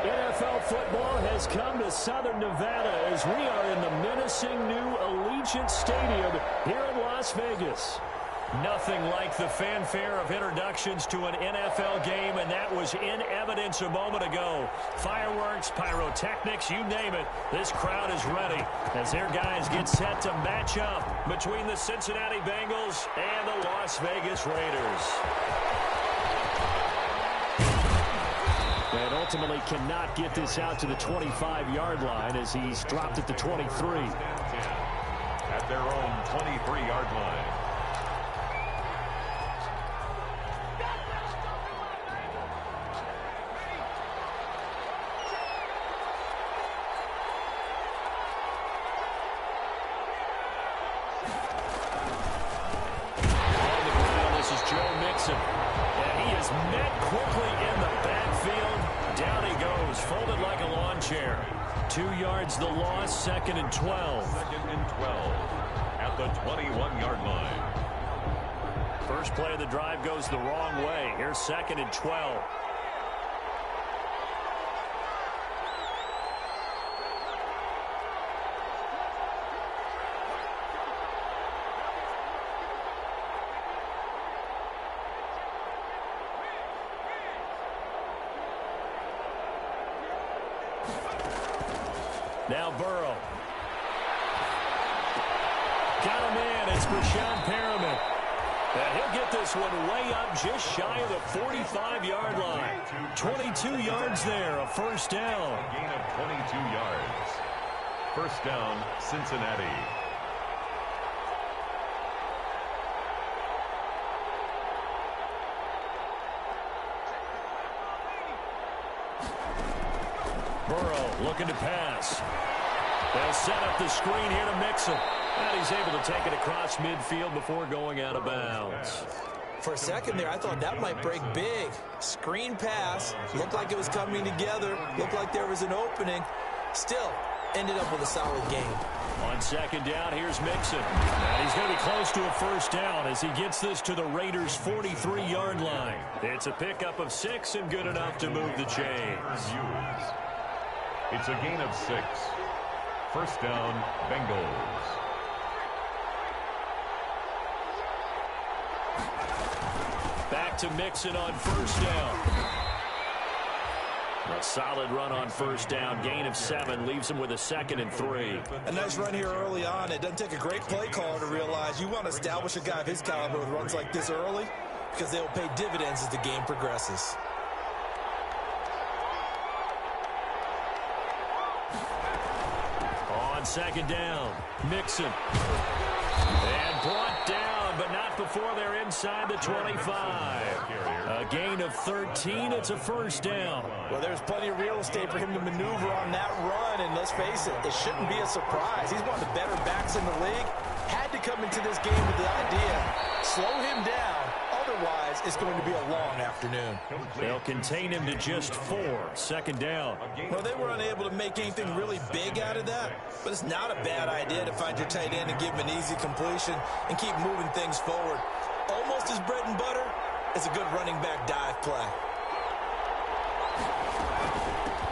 NFL football has come to Southern Nevada as we are in the menacing new Allegiant Stadium here in Las Vegas. Nothing like the fanfare of introductions to an NFL game, and that was in evidence a moment ago. Fireworks, pyrotechnics, you name it. This crowd is ready as their guys get set to match up between the Cincinnati Bengals and the Las Vegas Raiders. And ultimately cannot get this out to the 25-yard line as he's dropped at the 23. At their own 23-yard line. Folded like a lawn chair. 2 yards the loss, 2nd and 12. 2nd and 12 at the 21-yard line. First play of the drive goes the wrong way. Here's 2nd and 12. Now Burrow. Got him in. It's Brashad Perriman. And he'll get this one way up just shy of the 45-yard line. 22 yards there, a first down. A gain of 22 yards. First down, Cincinnati. Burrow looking to pass. They'll set up the screen here to mix him. And he's able to take it across midfield before going out of bounds. For a second there, I thought that might break big. Screen pass. Looked like it was coming together. Looked like there was an opening. Still, ended up with a solid game. On 2nd down, here's Mixon. And he's going to be close to a first down as he gets this to the Raiders' 43-yard line. It's a pickup of 6 and good enough to move the chains. It's a gain of 6. First down, Bengals. Back to Mixon on first down. A solid run on first down. Gain of 7 leaves him with a 2nd and 3. A nice run here early on. It doesn't take a great play caller to realize you want to establish a guy of his caliber with runs like this early because they will pay dividends as the game progresses. On 2nd down, Mixon. And brought down, but not before they're inside the 25. A gain of 13. It's a first down. Well, there's plenty of real estate for him to maneuver on that run, and let's face it, it shouldn't be a surprise. He's one of the better backs in the league. Had to come into this game with the idea, slow him down. Otherwise, it's going to be a long afternoon. They'll contain him to just 4. 2nd down. Well, they were unable to make anything really big out of that, but it's not a bad idea to find your tight end and give him an easy completion and keep moving things forward. Almost his bread and butter is a good running back dive play.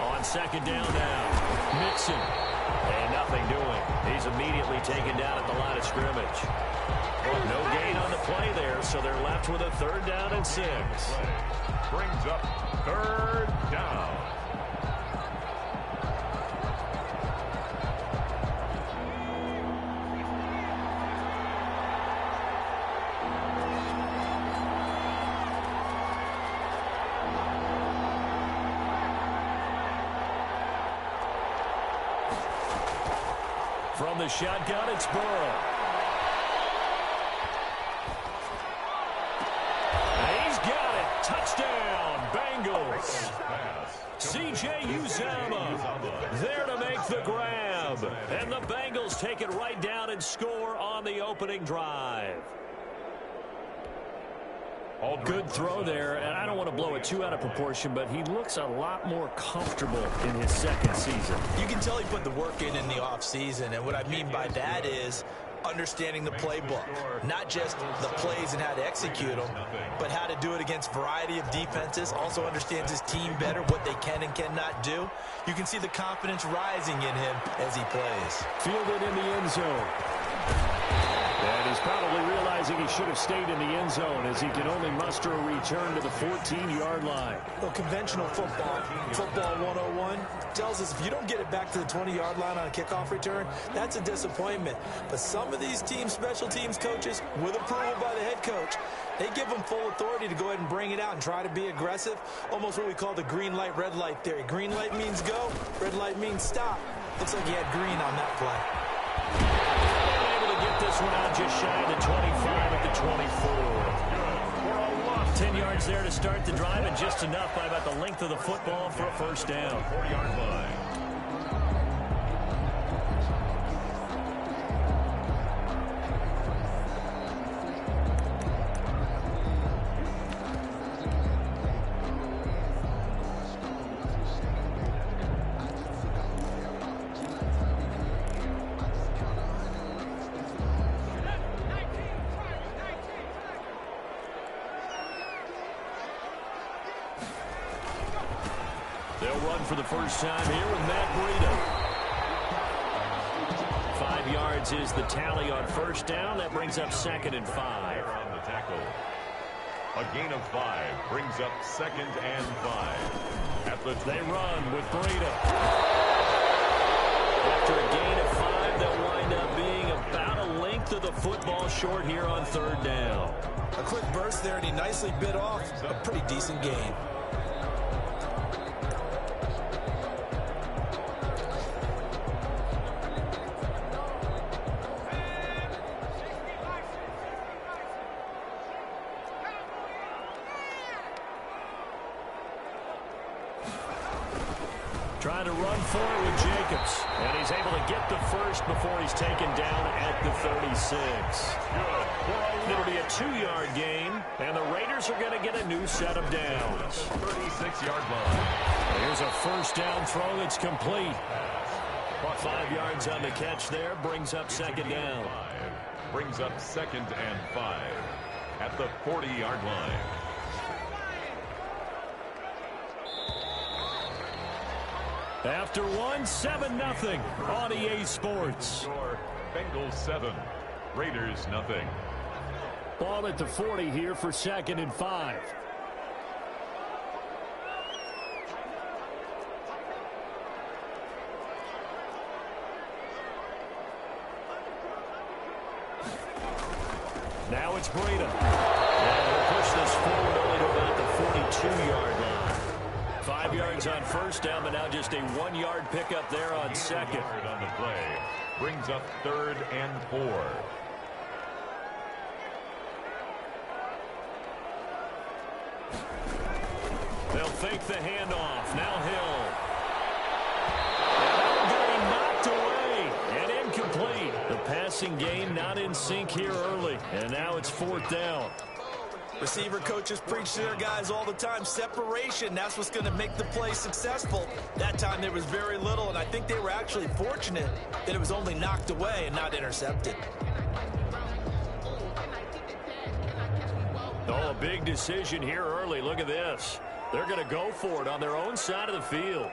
On 2nd down now, Mixon. And nothing doing. He's immediately taken down at the line of scrimmage. No gain on the play there, so they're left with a 3rd down and 6. Brings up 3rd down. From the shotgun, it's Burrow. He's got it. Touchdown, Bengals. C.J. Uzomah there to make the grab. And the Bengals take it right down and score on the opening drive. Good throw there, and I don't want to blow it too out of proportion, but he looks a lot more comfortable in his 2nd season. You can tell he put the work in the offseason, and what I mean by that is understanding the playbook. Not just the plays and how to execute them, but how to do it against a variety of defenses. Also understands his team better, what they can and cannot do. You can see the confidence rising in him as he plays. Fielded in the end zone. And he's probably realizing he should have stayed in the end zone as he can only muster a return to the 14-yard line. Well, conventional football 101, tells us if you don't get it back to the 20-yard line on a kickoff return, that's a disappointment. But some of these special teams coaches, with approval by the head coach, they give them full authority to go ahead and bring it out and try to be aggressive. Almost what we call the green light, red light theory. Green light means go, red light means stop. Looks like he had green on that play. Get this one out just shy of the 25 at the 24. 10 yards there to start the drive, and just enough by about the length of the football for a first down. 4-yard line. They'll run for the first time here with Matt Breida. 5 yards is the tally on first down. That brings up 2nd and 5. On the tackle. A gain of 5 brings up 2nd and 5. They run with Breida. After a gain of 5, they'll wind up being about a length of the football short here on 3rd down. A quick burst there, and he nicely bit off a pretty decent gain. Trying to run for it with Jacobs. And he's able to get the first before he's taken down at the 36. It'll be a 2-yard gain, and the Raiders are going to get a new set of downs. 36-yard line. Here's a first down throw that's complete. 5 yards on the catch there, brings up 2nd down. Brings up 2nd and 5 at the 40-yard line. After 7-0 on EA Sports. Bengals 7, Raiders nothing. Ball at the 40 here for 2nd and 5. Now it's Breida. And he'll push this forward only to about the 42-yard line. 5 yards on first down, but now just a 1-yard pickup there on 2nd. On the play. Brings up 3rd and 4. They'll fake the handoff. Now Hill. Getting knocked away and incomplete. The passing game not in sync here early. And now it's 4th down. Receiver coaches preach to their guys all the time. Separation, that's what's going to make the play successful. That time there was very little, and I think they were actually fortunate that it was only knocked away and not intercepted. Oh, a big decision here early. Look at this. They're going to go for it on their own side of the field.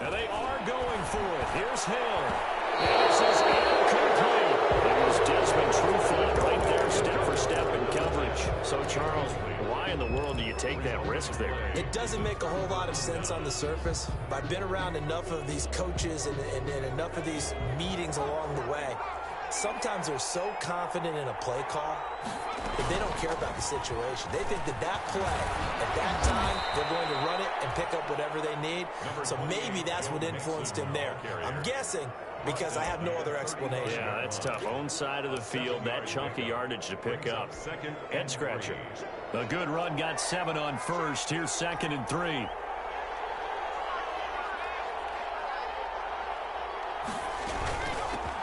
And they are going for it. Here's Hill. This is incomplete. It was Desmond Trufant right there, step for step in coverage. So, Charles, why in the world do you take that risk there? It doesn't make a whole lot of sense on the surface. But I've been around enough of these coaches and enough of these meetings along the way. Sometimes they're so confident in a play call that they don't care about the situation. They think that that play, at that time, they're going to run it and pick up whatever they need. So maybe that's what influenced him there. I'm guessing because I have no other explanation. Yeah, that's tough. Own side of the field, that chunk of yardage to pick up. Head scratcher. A good run, got 7 on first. Here's 2nd and 3.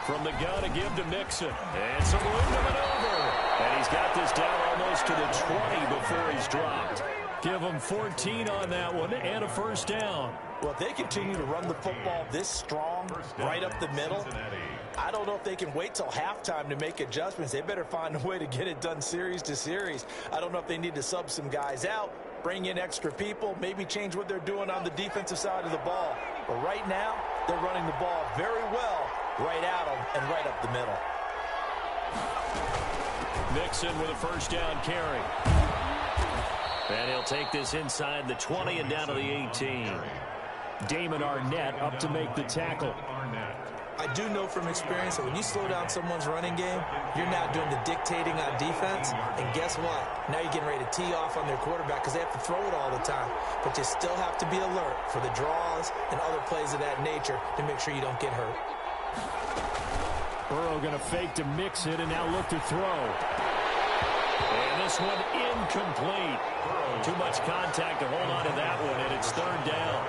From the gun to give to Mixon. And some room to maneuver. And he's got this down almost to the 20 before he's dropped. Give him 14 on that one and a first down. Well, if they continue to run the football this strong, right up the middle, I don't know if they can wait till halftime to make adjustments. They better find a way to get it done series to series. I don't know if they need to sub some guys out, bring in extra people, maybe change what they're doing on the defensive side of the ball. But right now, they're running the ball very well right at them and right up the middle. Mixon with a first down carry. And he'll take this inside the 20 and down to the 18. Damon Arnett up to make the tackle. I do know from experience that when you slow down someone's running game, you're not doing the dictating on defense. And guess what? Now you're getting ready to tee off on their quarterback because they have to throw it all the time. But you still have to be alert for the draws and other plays of that nature to make sure you don't get hurt. Burrow going to fake to mix it and now look to throw. And this one incomplete. Too much contact to hold on to that one, and it's third down.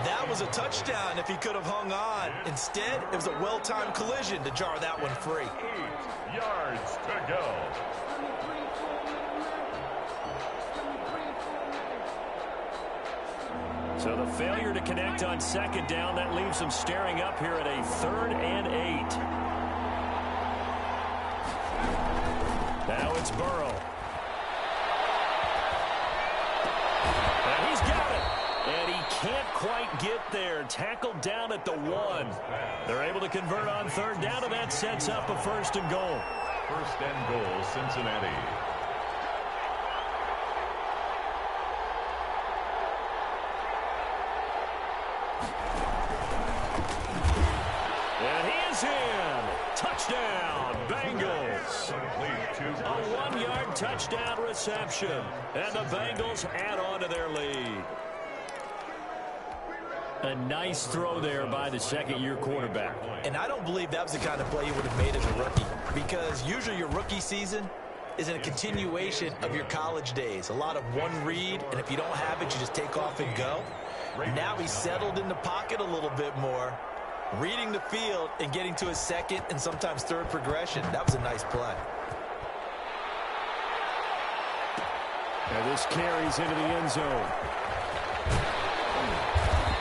That was a touchdown if he could have hung on. Instead, it was a well-timed collision to jar that one free. 8 yards to go. So the failure to connect on second down, that leaves them staring up here at a 3rd and 8. Now it's Burrow. And he's got it. And he can't quite get there. Tackled down at the 1. They're able to convert on third down, and that sets up a 1st and goal. 1st and goal, Cincinnati. And he is in. Touchdown, Bengals. A 1-yard touchdown reception. And the Bengals add on to their lead. A nice throw there by the second-year quarterback. And I don't believe that was the kind of play you would have made as a rookie, because usually your rookie season is in a continuation of your college days. A lot of one read, and if you don't have it, you just take off and go. Now he's settled in the pocket a little bit more, reading the field and getting to his second and sometimes third progression. That was a nice play. And this carries into the end zone.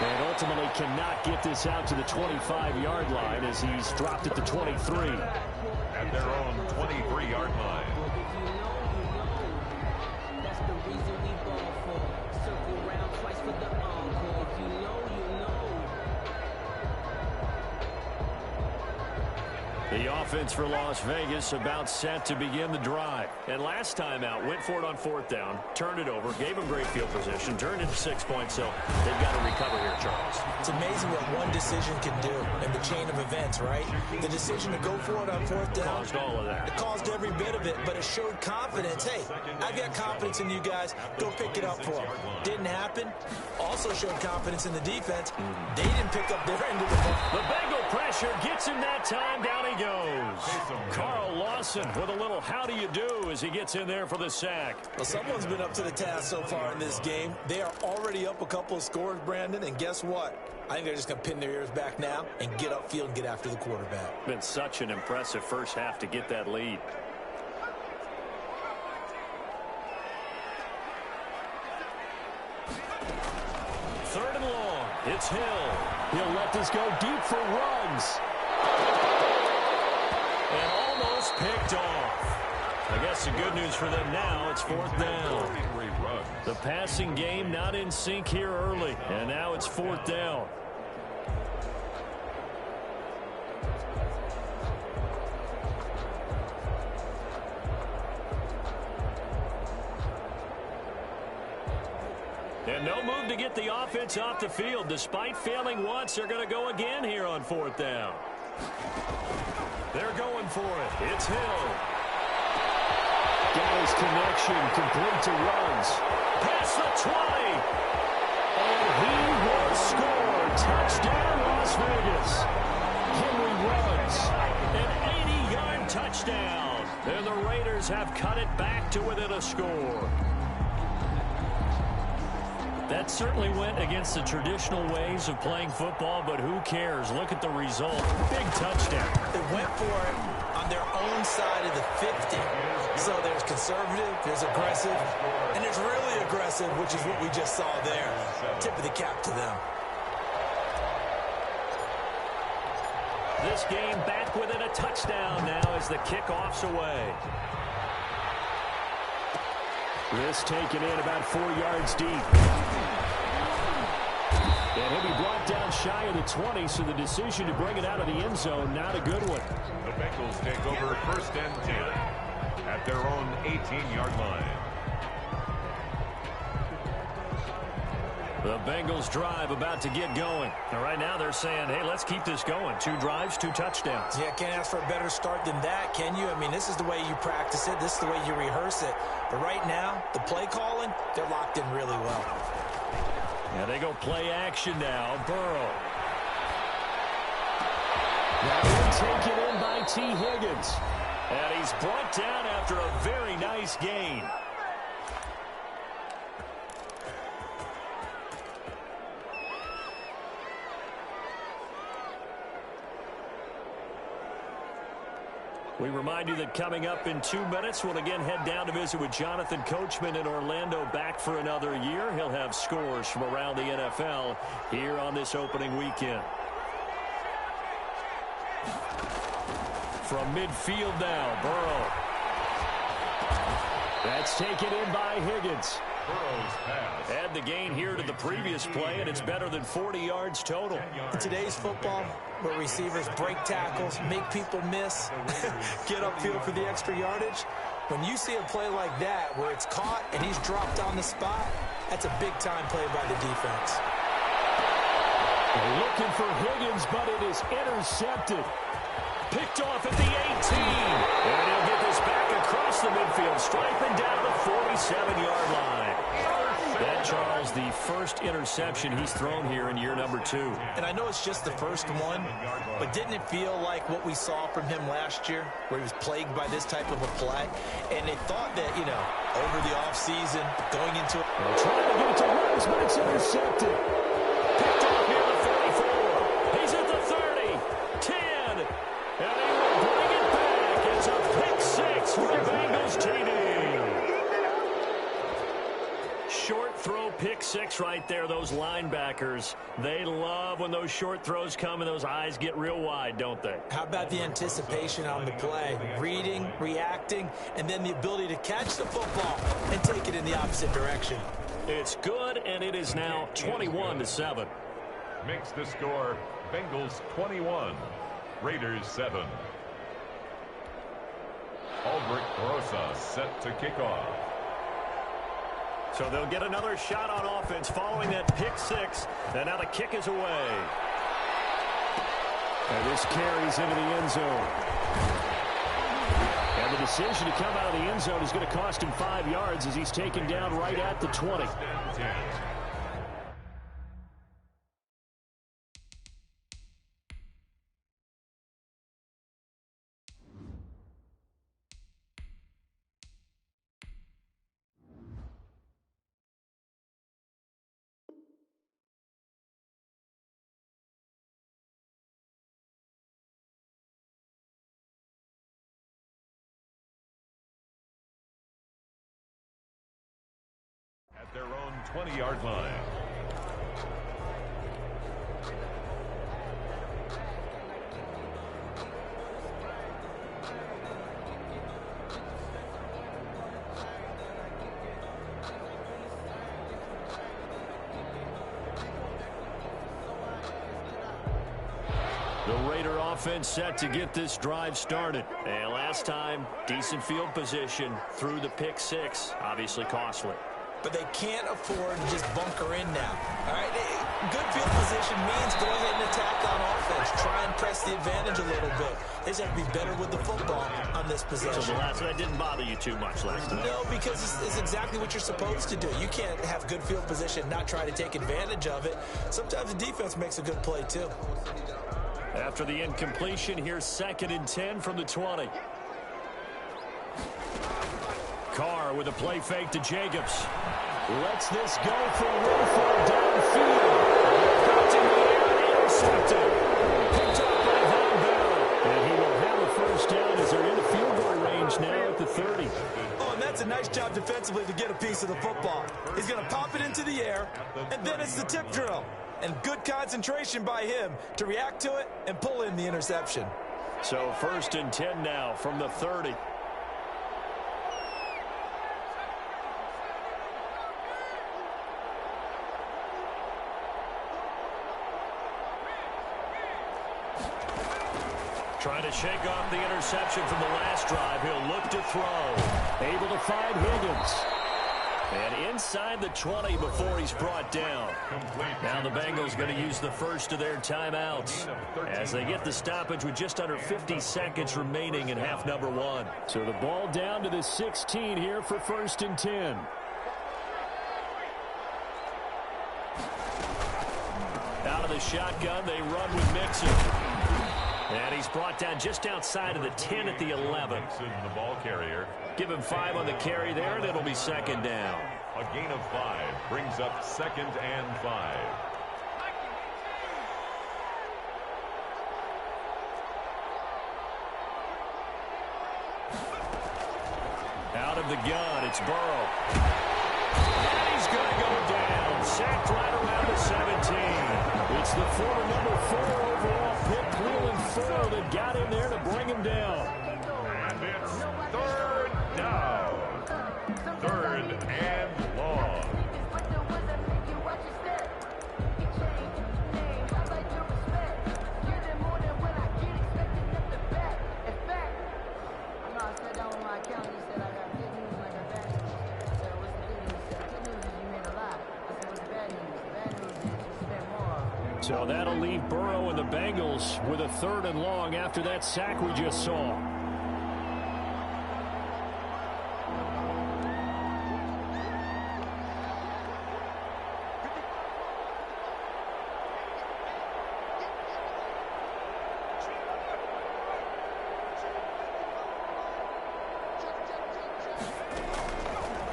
And ultimately cannot get this out to the 25-yard line as he's dropped at the 23. At their own 23-yard line. That's the reason we ball for. Circle round twice for the encore. If you know, you know. The offense for Las Vegas about set to begin the drive. And last time out, went for it on 4th down, turned it over, gave them great field position, turned into 6 points, so they've got to recover here, Charles. It's amazing what one decision can do in the chain of events, right? The decision to go for it on 4th down Caused all of that. It caused every bit of it, but it showed confidence. Hey, I've got confidence in you guys. Go pick it up for them. Didn't happen. Also showed confidence in the defense. They didn't pick up their end of the ball. The Bengal pressure gets him that time. Down he goes. Carl Lawson with a little how do you do as he gets in there for the sack. Well, someone's been up to the task so far in this game. They are already up a couple of scores, Brandon, and guess what? I think they're just going to pin their ears back now and get upfield and get after the quarterback. Been such an impressive first half to get that lead. Third and long. It's Hill. He'll let this go deep for runs. And almost picked off. I guess the good news for them now, it's 4th down. The passing game not in sync here early. And now it's 4th down. And no move to get the offense off the field. Despite failing once, they're going to go again here on 4th down. They're going for it. It's Hill. Got his connection, complete to runs. Past the 20. And he will score. Touchdown, Las Vegas. Henry runs. An 80-yard touchdown. And the Raiders have cut it back to within a score. That certainly went against the traditional ways of playing football, but who cares? Look at the result. Big touchdown. They went for it on their own side of the 50. So there's conservative, there's aggressive, and there's really aggressive, which is what we just saw there. Tip of the cap to them. This game back within a touchdown now as the kickoff's away. This taken in about 4 yards deep. And he'll be brought down shy of the 20, so the decision to bring it out of the end zone, not a good one. The Bengals take over 1st and 10 at their own 18-yard line. The Bengals drive about to get going. And right now they're saying, hey, let's keep this going. 2 drives, 2 touchdowns. Yeah, can't ask for a better start than that, can you? I mean, this is the way you practice it. This is the way you rehearse it. But right now, the play calling, they're locked in really well. Yeah, they go play action now. Burrow. That one taken in by T. Higgins. And he's brought down after a very nice gain. We remind you that coming up in 2 minutes, we'll again head down to visit with Jonathan Coachman in Orlando, back for another year. He'll have scores from around the NFL here on this opening weekend. From midfield now, Burrow. That's taken in by Higgins. Burrow's pass. Add the gain here to the previous play, and it's better than 40 yards total. In today's football, where receivers break tackles, make people miss, get upfield for the extra yardage, when you see a play like that where it's caught and he's dropped on the spot, that's a big-time play by the defense. Looking for Higgins, but it is intercepted. Picked off at the 18. And he'll get this back across the midfield, striping down the 47-yard line. That, Charles, the first interception he's thrown here in year number 2. And I know it's just the first one, but didn't it feel like what we saw from him last year, where he was plagued by this type of a play? And they thought that, you know, over the offseason, going into it. Trying to get it to Rose, but it's intercepted. Picked off near the 44. He's at the 30, 10, and he will bring it back as a pick 6 for the Bengals TD. Short throw pick 6 right there. Those linebackers, they love when those short throws come and those eyes get real wide, don't they? How about the anticipation on the play? Reading, reacting, and then the ability to catch the football and take it in the opposite direction. It's good, and it is now 21-7. Makes the score Bengals 21, Raiders 7. Albrecht Rosa set to kick off. So they'll get another shot on offense following that pick 6. And now the kick is away. And this carries into the end zone. And the decision to come out of the end zone is going to cost him 5 yards as he's taken down right at the 20. At their own 20-yard line. The Raider offense set to get this drive started. And last time, decent field position through the pick 6. Obviously costly. But they can't afford to just bunker in now. All right, good field position means go ahead and attack on offense. Try and press the advantage a little bit. They just have to be better with the football on this possession. So that didn't bother you too much last time? No, because it's exactly what you're supposed to do. You can't have good field position and not try to take advantage of it. Sometimes the defense makes a good play too. After the incompletion, here's 2nd and 10 from the 20. Carr with a play fake to Jacobs. Lets this go for Wilford downfield. Got to the air, intercepted. Picked up by Von Bell. And he will have a first down as they're in the field goal range now at the 30. Oh, and that's a nice job defensively to get a piece of the football. He's going to pop it into the air, and then it's the tip drill. And good concentration by him to react to it and pull in the interception. So 1st and 10 now from the 30. Trying to shake off the interception from the last drive. He'll look to throw. Able to find Higgins. And inside the 20 before he's brought down. Now the Bengals going to use the first of their timeouts as they get the stoppage with just under 50 seconds remaining in half number 1. So the ball down to the 16 here for 1st and 10. Out of the shotgun, they run with Mixon. And he's brought down just outside of the 10 at the 11. The ball carrier. Give him 5 on the carry there, and it'll be 2nd down. A gain of 5 brings up 2nd and 5. Out of the gun, it's Burrow. And he's going to go down. Sacked right around the 17. It's the former number 4 overall pick, Cleveland Ford, that got in there to bring him down. And it's 3rd down. 3rd and long. So that'll leave Burrow and the Bengals with a 3rd and long after that sack we just saw.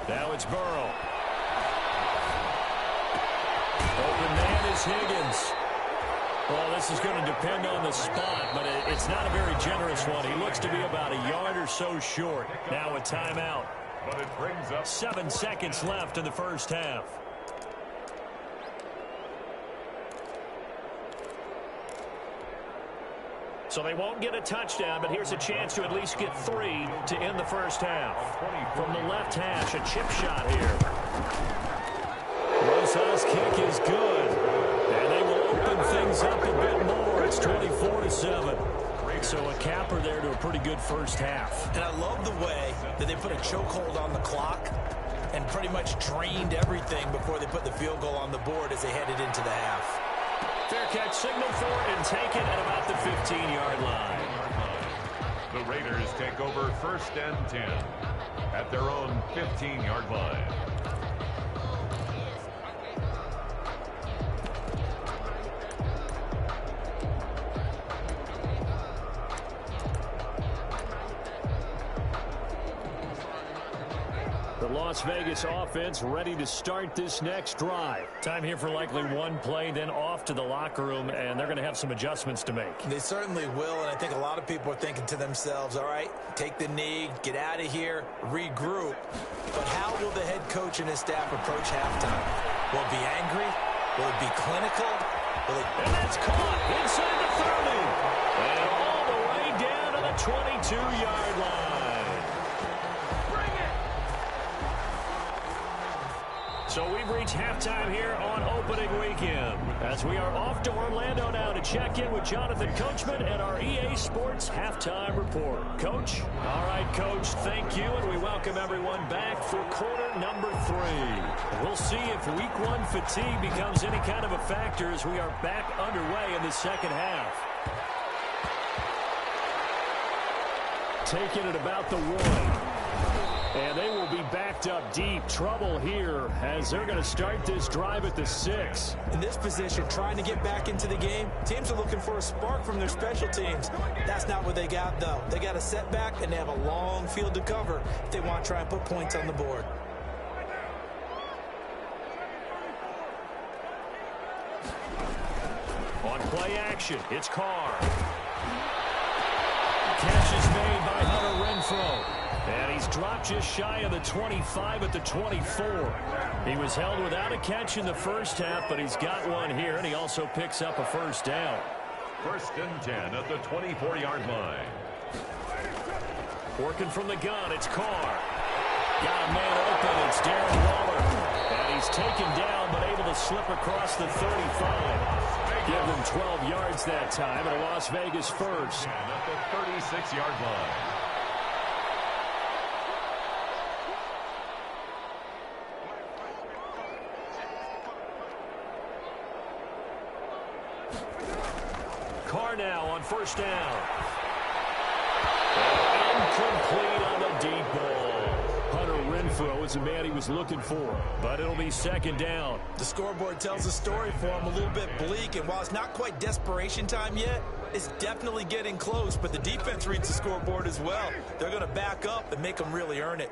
Now it's Burrow. Open man is Higgins. Well, this is going to depend on the spot, but it's not a very generous one. He looks to be about a yard or so short. Now a timeout. But it brings up 7 seconds left in the first half. So they won't get a touchdown, but here's a chance to at least get 3 to end the first half. From the left hash, a chip shot here. Rosa's kick is good. And they will open things up a bit more. It's 24-7. So a capper there to a pretty good first half. And I love the way that they put a chokehold on the clock and pretty much drained everything before they put the field goal on the board as they headed into the half. Fair catch signal for it and taken at about the 15-yard line. the Raiders take over 1st and 10 at their own 15-yard line. The Las Vegas offense ready to start this next drive. Time here for likely one play, then off to the locker room, and they're going to have some adjustments to make. They certainly will, and I think a lot of people are thinking to themselves, all right, take the knee, get out of here, regroup. But how will the head coach and his staff approach halftime? Will it be angry? Will it be clinical? And that's caught inside the 30. And all the way down to the 22-yard line. So we've reached halftime here on opening weekend as we are off to Orlando now to check in with Jonathan Coachman and our EA Sports Halftime Report. Coach? All right, Coach, thank you, and we welcome everyone back for quarter number 3. We'll see if week 1 fatigue becomes any kind of a factor as we are back underway in the second half. Taking it about the 1. And they will be backed up deep. Trouble here as they're going to start this drive at the 6. In this position, trying to get back into the game, teams are looking for a spark from their special teams. That's not what they got, though. They got a setback, and they have a long field to cover if they want to try and put points on the board. On play action, it's Carr. Catch is made by Hunter Renfrow. And he's dropped just shy of the 25 at the 24. He was held without a catch in the first half, but he's got one here, and he also picks up a first down. 1st and 10 at the 24-yard line. Working from the gun, it's Carr. Got a man open, it's Darren Waller. And he's taken down, but able to slip across the 35. Give them 12 yards that time, and a Las Vegas first. At the 36-yard line. Carr now on first down. Incomplete on the deep ball. Hunter Renfrow is the man he was looking for, but it'll be 2nd down. The scoreboard tells a story for him, a little bit bleak, and while it's not quite desperation time yet, it's definitely getting close, but the defense reads the scoreboard as well. They're going to back up and make them really earn it.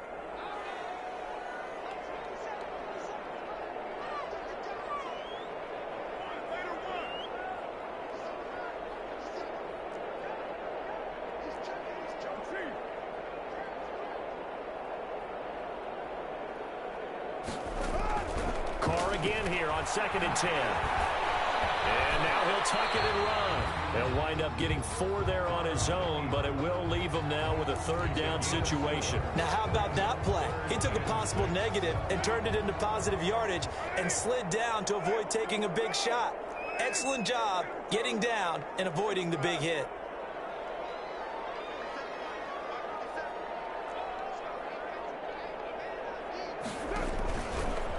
Carr again here on 2nd and 10. And now he'll tuck it and run. He'll wind up getting 4 there on his own, but it will leave him now with a 3rd down situation. Now, how about that play? He took a possible negative and turned it into positive yardage and slid down to avoid taking a big shot. Excellent job getting down and avoiding the big hit.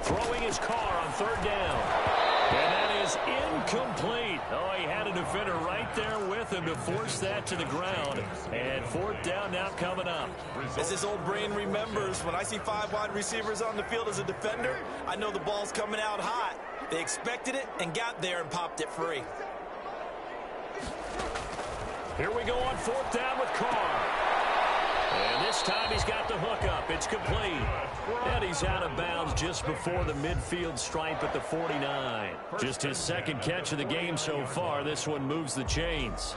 Throwing his Carr on 3rd down. And that is incomplete. Oh, he had a defender right there with him to force that to the ground. And 4th down now coming up. As his old brain remembers, when I see 5 wide receivers on the field as a defender, I know the ball's coming out hot. They expected it and got there and popped it free. Here we go on 4th down with Carr. And this time he's got the hook up. It's complete. And he's out of bounds just before the midfield stripe at the 49. Just his 2nd catch of the game so far. This one moves the chains.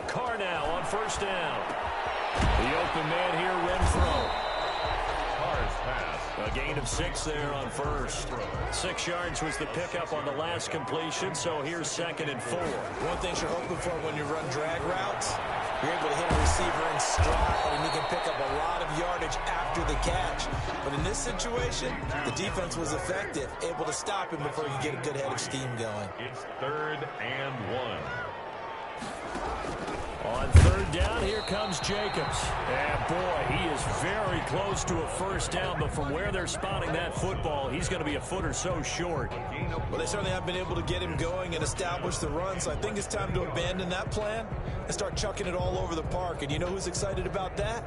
Carr now on 1st down. The open man here, Renfrow. A gain of 6 there on 1st. 6 yards was the pickup on the last completion, so here's 2nd and 4. One thing you're hoping for when you run drag routes, you're able to hit a receiver in stride, and you can pick up a lot of yardage after the catch. But in this situation, the defense was effective, able to stop him before you get a good head of steam going. It's 3rd and 1. On 3rd down, here comes Jacobs. And boy, he is very close to a 1st down, but from where they're spotting that football, he's going to be a foot or so short. Well, they certainly have been able to get him going and establish the run, so I think it's time to abandon that plan and start chucking it all over the park. And you know who's excited about that?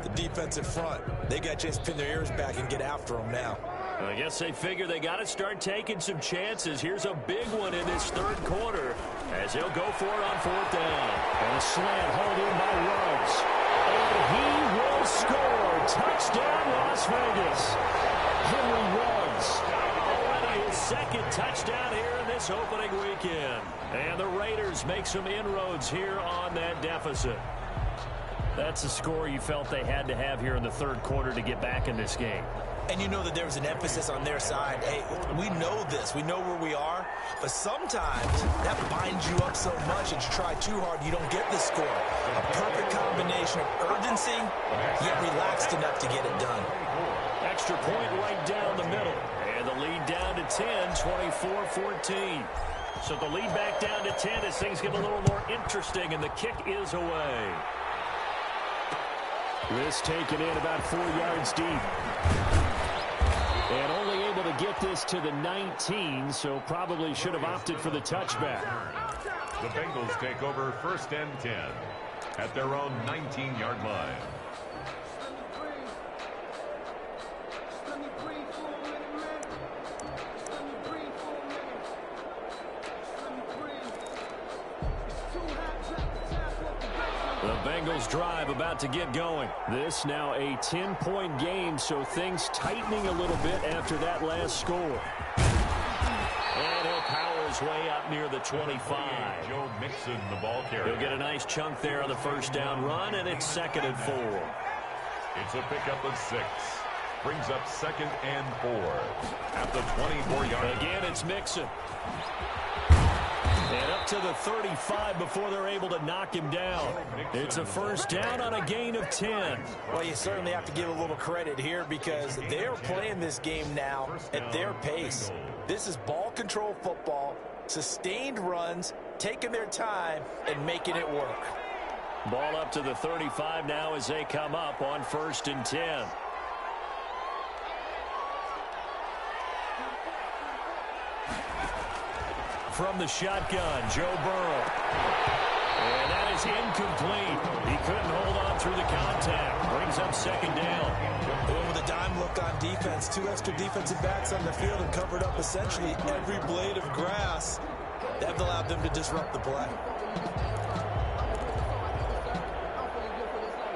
The defensive front. They got a chance to pin their ears back and get after him now. I guess they figure they got to start taking some chances. Here's a big one in this 3rd quarter as they'll go for it on 4th down. And a slant hauled in by Ruggs. And he will score. Touchdown, Las Vegas. Henry Ruggs. Already his 2nd touchdown here in this opening weekend. And the Raiders make some inroads here on that deficit. That's the score you felt they had to have here in the 3rd quarter to get back in this game. And you know that there was an emphasis on their side. Hey, we know this. We know where we are. But sometimes that binds you up so much that you try too hard, you don't get the score. A perfect combination of urgency, yet relaxed enough to get it done. Extra point right down the middle. And the lead down to 10, 24-14. So the lead back down to 10 as things get a little more interesting, and the kick is away. This taken in about 4 yards deep. And only able to get this to the 19, so probably should have opted for the touchback. The Bengals take over 1st and 10 at their own 19-yard line. The Bengals drive about to get going. This now a 10-point game, so things tightening a little bit after that last score. And he'll power his way up near the 25. Joe Mixon, the ball carrier. He'll get a nice chunk there on the first down run, and it's 2nd and 4. It's a pickup of 6. Brings up 2nd and 4 at the 24-yard. Again, it's Mixon. And up to the 35 before they're able to knock him down. It's a first down on a gain of 10. Well, you certainly have to give a little credit here because they're playing this game now at their pace. This is ball control football, sustained runs, taking their time, and making it work. Ball up to the 35 now as they come up on 1st and 10. From the shotgun, Joe Burrow. And that is incomplete. He couldn't hold on through the contact. Brings up 2nd down. Going with a dime look on defense. 2 extra defensive backs on the field and covered up essentially every blade of grass. That allowed them to disrupt the play.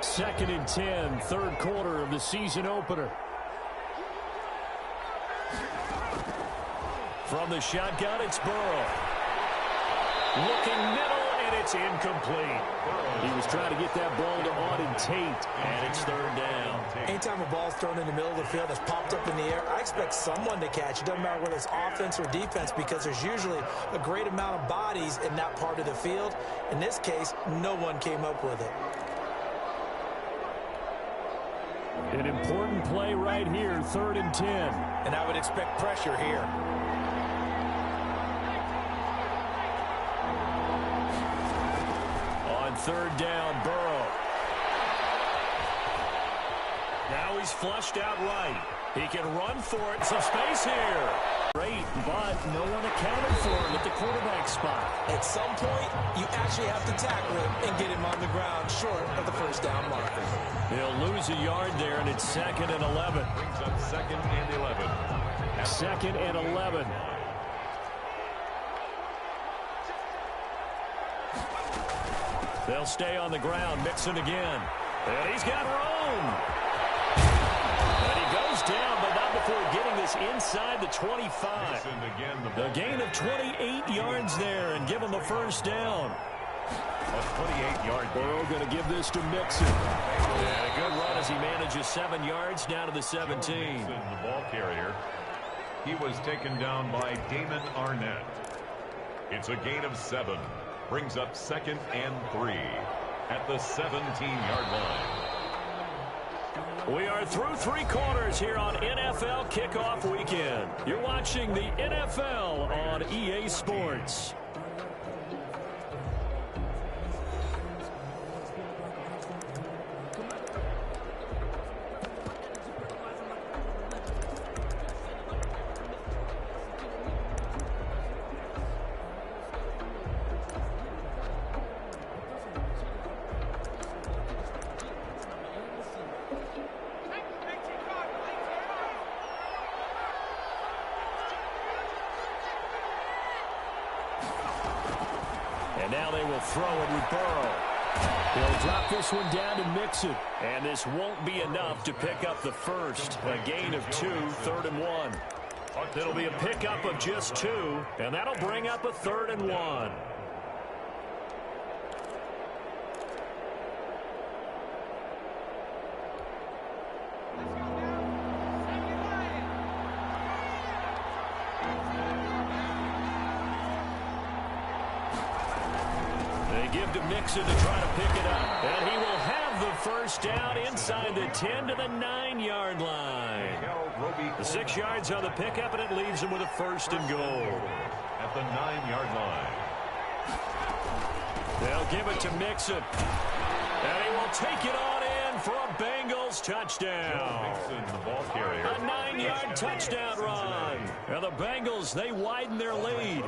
2nd and 10, 3rd quarter of the season opener. From the shotgun, it's Burrow. Looking middle, and it's incomplete. He was trying to get that ball to Auden Tate, and it's 3rd down. Anytime a ball's thrown in the middle of the field that's popped up in the air, I expect someone to catch it. Doesn't matter whether it's offense or defense because there's usually a great amount of bodies in that part of the field. In this case, no one came up with it. An important play right here, 3rd and 10. And I would expect pressure here. On 3rd down, Burrow. Now he's flushed out right. He can run for it. Some space here. Great, but no one accounted for him at the quarterback spot. At some point, you actually have to tackle him and get him on the ground short of the first down marker. He'll lose a yard there, and it's 2nd and 11. Brings up 2nd and 11. 2nd and 11. They'll stay on the ground. Mixon again. And he's got room. And he goes down, but not before getting this inside the 25. A gain of 28 yards there and give him a first down. A 28-yard Burrow going to give this to Mixon. And a good run as he manages 7 yards down to the 17. Mixon, the ball carrier. He was taken down by Damon Arnett. It's a gain of 7. Brings up 2nd and 3 at the 17-yard line. We are through 3 quarters here on NFL Kickoff Weekend. You're watching the NFL on EA Sports. Now they will throw it with Burrow. He'll drop this one down to Mixon. And this won't be enough to pick up the first. A gain of 2, 3rd and 1. It'll be a pickup of just 2, and that'll bring up a 3rd and 1. Give to Mixon to try to pick it up. And he will have the first down inside the 10 to the 9-yard line. The 6 yards on the pickup, and it leaves him with a 1st and goal. At the 9-yard line. They'll give it to Mixon. And he will take it on in. in for a Bengals touchdown. The ball carrier. A 9-yard touchdown run. Now the Bengals, they widen their lead.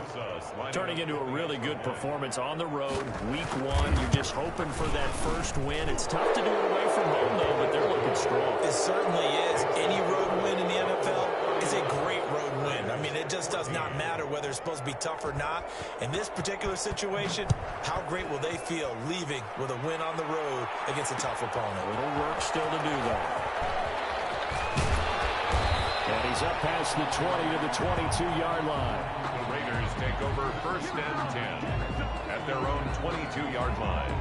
Turning into a really good performance on the road. Week 1, you're just hoping for that first win. It's tough to do it away from home, though, but they're looking strong. It certainly is. Any road win in the NFL is a great road win. I mean, it just does not matter whether it's supposed to be tough or not. In this particular situation, how great will they feel leaving with a win on the road against a tough opponent? A little work still to do, though. And he's up past the 20 to the 22-yard line. The Raiders take over 1st and 10 at their own 22-yard line.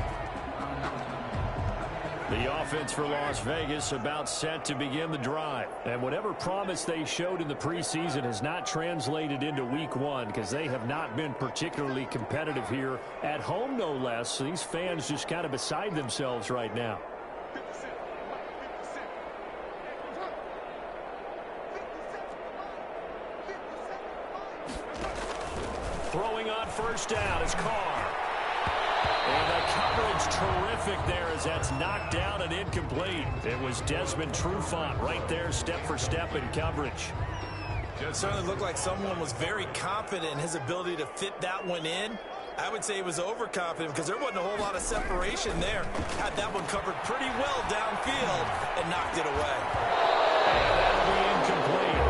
The offense for Las Vegas about set to begin the drive. And whatever promise they showed in the preseason has not translated into week 1 because they have not been particularly competitive here at home, no less. So these fans just kind of beside themselves right now. Throwing on first down is Carr. And the coverage terrific there as that's knocked down and incomplete. It was Desmond Trufant right there, step for step in coverage. It certainly looked like someone was very confident in his ability to fit that one in. I would say he was overconfident because there wasn't a whole lot of separation there. Had that one covered pretty well downfield and knocked it away. And that'll be incomplete.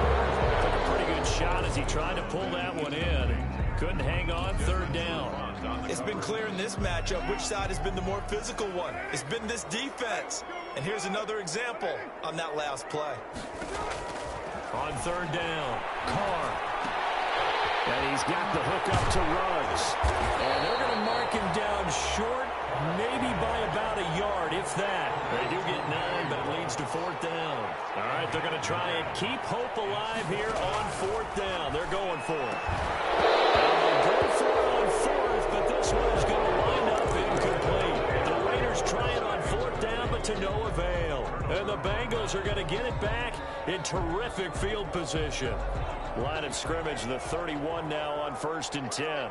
Took a pretty good shot as he tried to pull that one in. Couldn't hang on, 3rd down. It's been clear in this matchup which side has been the more physical one. It's been this defense. And here's another example on that last play. On 3rd down, Carr. And he's got the hook up to Ruggs. And they're going to mark him down short, maybe by about a yard, if that. They do get 9, but it leads to 4th down. All right, they're going to try and keep hope alive here on 4th down. They're going for it. Go for it on 4th, but this one is going to wind up incomplete. The Raiders try it on 4th down, but to no avail. And the Bengals are going to get it back in terrific field position. Line of scrimmage, the 31 now on 1st and 10.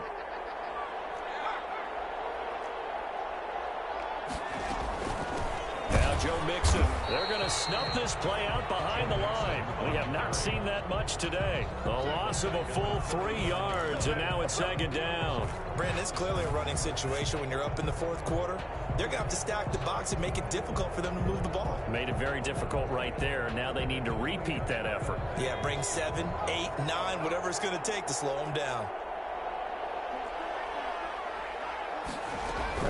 Now Joe Mixon. They're going to snuff this play out behind the line. We have not seen that much today. The loss of a full 3 yards, and now it's 2nd down. Brandon, it's clearly a running situation when you're up in the 4th quarter. They're going to have to stack the box and make it difficult for them to move the ball. Made it very difficult right there. Now they need to repeat that effort. Yeah, bring 7, 8, 9, whatever it's going to take to slow them down.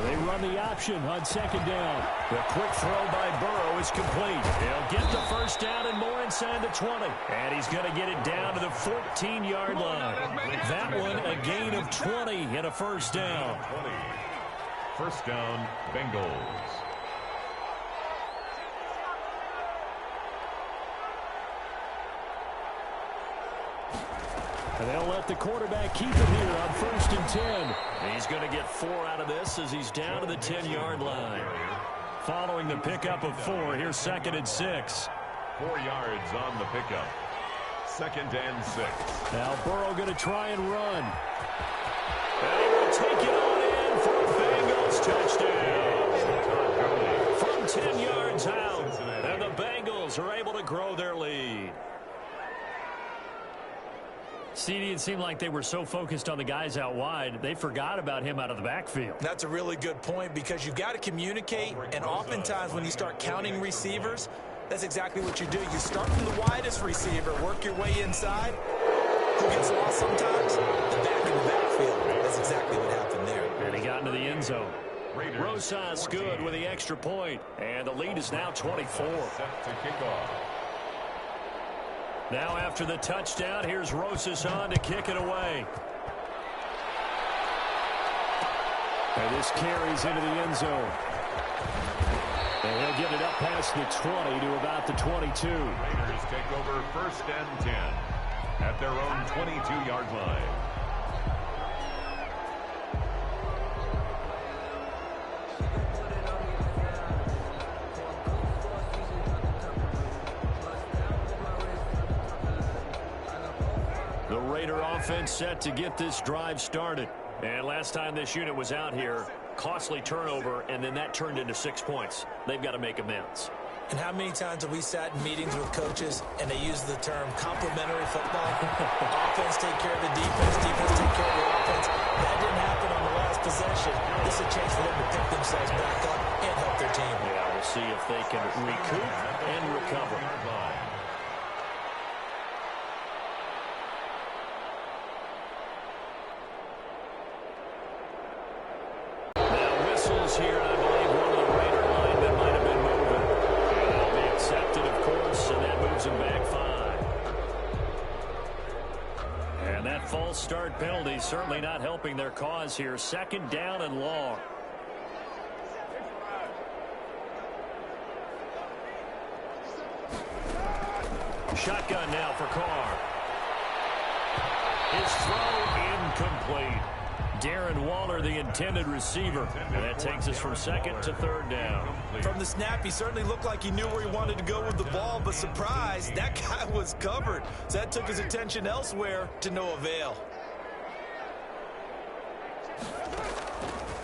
They run the option on 2nd down. The quick throw by Burrow is complete. He'll get the 1st down and more inside the 20. And he's going to get it down to the 14-yard line. That one a gain of 20 and a 1st down. 1st down, Bengals. And they'll let the quarterback keep it here on 1st and 10. He's going to get 4 out of this as he's down to the 10-yard line. Following the pickup of 4, here's 2nd and 6. 4 yards on the pickup. 2nd and 6. Now Burrow going to try and run. And he will take it on in for a Bengals touchdown. From 10 yards out. And the Bengals are able to grow their lead. CD, it seemed like they were so focused on the guys out wide, they forgot about him out of the backfield. That's a really good point because you've got to communicate, and oftentimes when you start counting receivers, that's exactly what you do. You start from the widest receiver, work your way inside. Who gets lost sometimes? The back in the backfield. That's exactly what happened there. And he got into the end zone. Rosas good with the extra point, and the lead is now 24. Set to kick off. Now after the touchdown, here's Rosas on to kick it away. And this carries into the end zone. And he'll get it up past the 20 to about the 22. Raiders take over 1st and 10 at their own 22-yard line. The Raider offense set to get this drive started. And last time this unit was out here, Costly turnover, and then that turned into 6 points. They've got to make amends. And how many times have we sat in meetings with coaches and they use the term complementary football? Offense take care of the defense, defense take care of the offense. That didn't happen on the last possession. This is a chance for them to pick themselves back up and help their team. Yeah, we'll see if they can recoup and recover. Now whistles here, and I believe one of the Raider linemen might have been moving. And that'll be accepted, of course, and that moves him back 5. And that false start penalty certainly not helping their cause here. 2nd down and long. Shotgun now for Carr. His throw incomplete. Darren Waller, the intended receiver. And that takes us from 2nd to 3rd down. From the snap, he certainly looked like he knew where he wanted to go with the ball, but surprise, that guy was covered. So that took his attention elsewhere to no avail.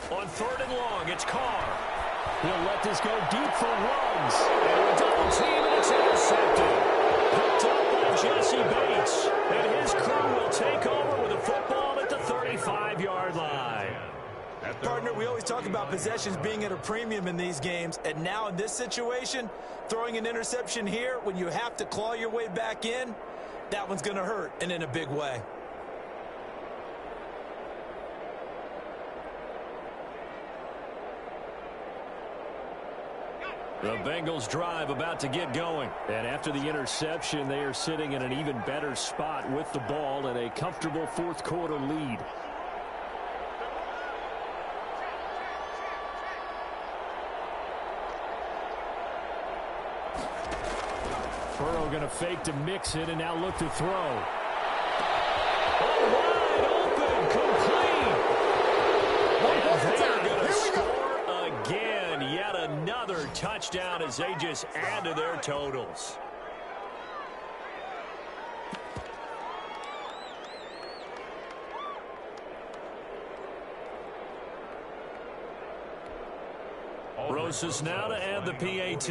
On 3rd and long, it's Carr. He'll let this go deep for Ruggs. And a double team, and it's intercepted. Picked up by Jesse Bates. And his crew will take over with a football at the 35-yard line. Partner, we always talk about possessions being at a premium in these games. And now in this situation, throwing an interception here when you have to claw your way back in, that one's going to hurt, and in a big way. The Bengals drive about to get going. And after the interception, they are sitting in an even better spot with the ball and a comfortable 4th quarter lead. Burrow going to fake to mix it and now look to throw. Oh, wide open, complete. And they're going to score again. Yet another touchdown as they just add to their totals. Rosas now to add the PAT.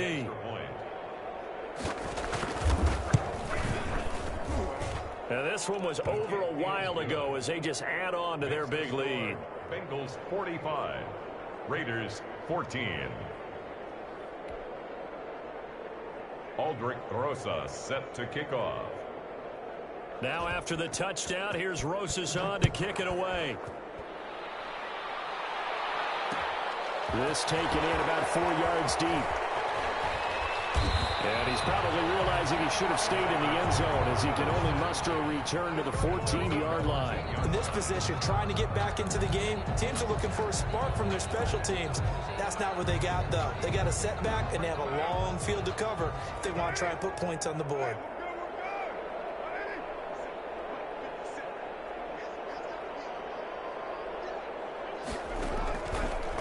Now this one was over a while ago as they just add on to their big lead. Bengals 45, Raiders 14. Aldrich Rosas set to kick off. Now after the touchdown, here's Rosas on to kick it away. This taken in about 4 yards deep. And he's probably realizing he should have stayed in the end zone as he can only muster a return to the 14-yard line. In this position, trying to get back into the game, teams are looking for a spark from their special teams. That's not what they got, though. They got a setback, and they have a long field to cover if they want to try and put points on the board.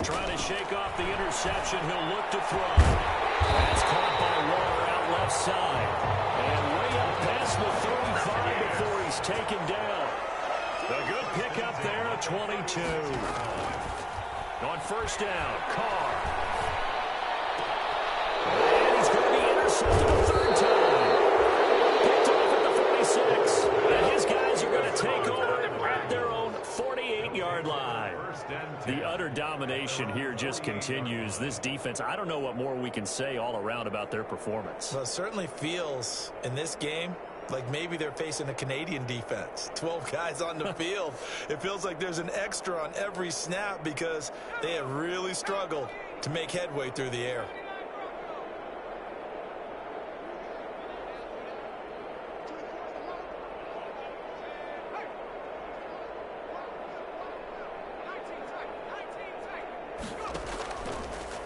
Trying to shake off the interception. He'll look to throw. That's caught by Waller out left side. And way up past the 35 before he's taken down. A good pickup there, a 22. On 1st down, Carr. And he's going to be intercepted a 3rd time. Picked off at the 46. And his guys are going to take over at their own 48-yard line. The utter domination here just continues. This defense, I don't know what more we can say all around about their performance. Well, it certainly feels in this game like maybe they're facing a Canadian defense. 12 guys on the field. It feels like there's an extra on every snap because they have really struggled to make headway through the air.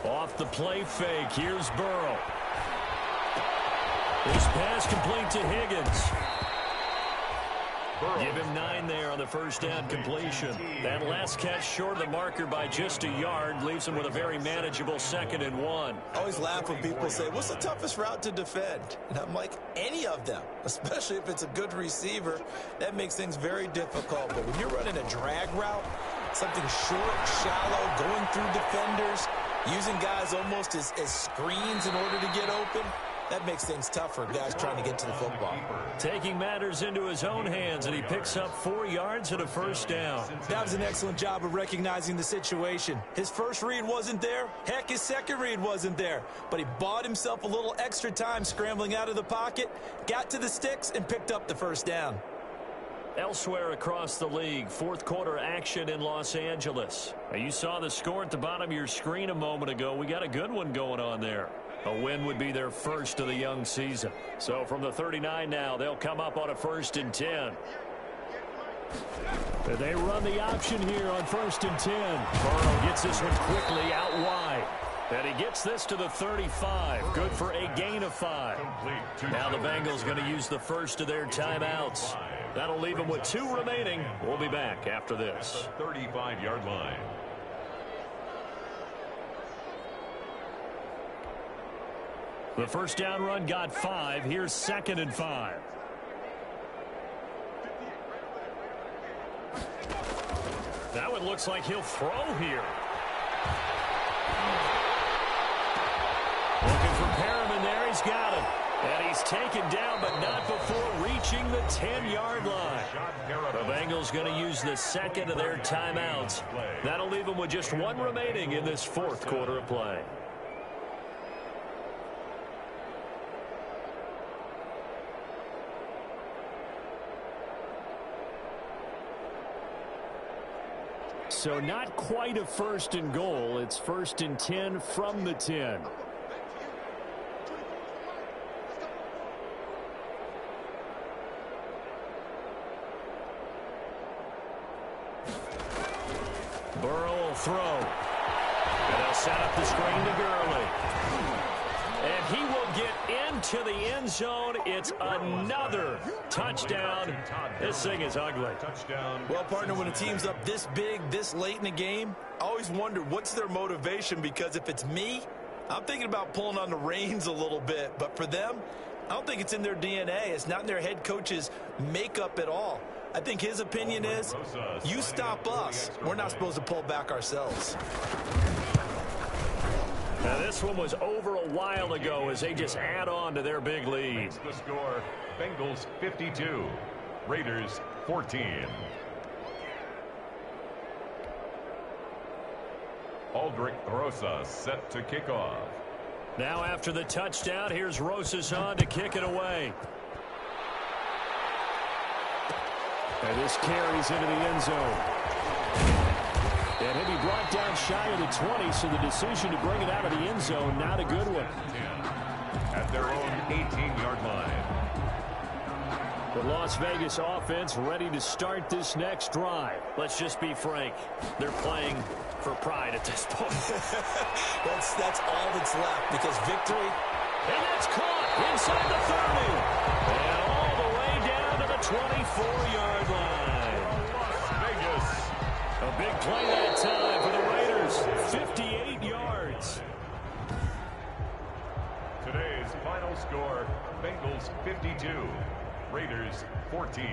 Off the play fake, here's Burrow. This pass complete to Higgins. Give him 9 there on the 1st down completion. That last catch short of the marker by just a yard leaves him with a very manageable 2nd and 1. I always laugh when people say, what's the toughest route to defend? And I'm like, any of them, especially if it's a good receiver. That makes things very difficult. But when you're running a drag route, Something short, shallow, going through defenders, using guys almost as screens in order to get open. That makes things tough for guys trying to get to the football. Taking matters into his own hands, and he picks up 4 yards and a first down. That was an excellent job of recognizing the situation. His first read wasn't there. Heck, his second read wasn't there. But he bought himself a little extra time scrambling out of the pocket, got to the sticks, and picked up the first down. Elsewhere across the league, fourth quarter action in Los Angeles. Now, you saw the score at the bottom of your screen a moment ago. We got a good one going on there. A win would be their first of the young season. So from the 39 now, they'll come up on a 1st and 10. They run the option here on 1st and 10. Burrow gets this one quickly out wide. And he gets this to the 35. Good for a gain of 5. Now the Bengals going to use the first of their timeouts. That'll leave them with 2 remaining. We'll be back after this. 35-yard line. The first down run got 5. Here's 2nd and 5. That one looks like he'll throw here. Looking for Perriman there. He's got him. And he's taken down, but not before reaching the 10-yard line. The Bengals going to use the second of their timeouts. That'll leave them with just 1 remaining in this fourth quarter of play. So not quite a 1st and goal. It's 1st and 10 from the 10. Burrow will throw. And they'll set up the screen to Gurley. And he will get into the end zone. It's another touchdown. This thing is ugly. Well, partner, when a team's up this big, this late in the game, I always wonder what's their motivation, because if it's me, I'm thinking about pulling on the reins a little bit. But for them, I don't think it's in their DNA. It's not in their head coach's makeup at all. I think his opinion is, you stop us, we're not supposed to pull back ourselves. Now this one was over a while ago as they just add on to their big lead. The score, Bengals 52, Raiders 14. Aldrich Rosas set to kick off. Now after the touchdown, here's Rosas on to kick it away. And this carries into the end zone. And he'll be brought down shy of the 20, so the decision to bring it out of the end zone, not a good one. At their own 18-yard line. The Las Vegas offense ready to start this next drive. Let's just be frank. They're playing for pride at this point. That's all that's left, because victory. And that's caught inside the 30. And all the way down to the 24-yard line. Las Vegas. A big play that time for the Raiders. 58 yards. Today's final score, Bengals 52, Raiders 14.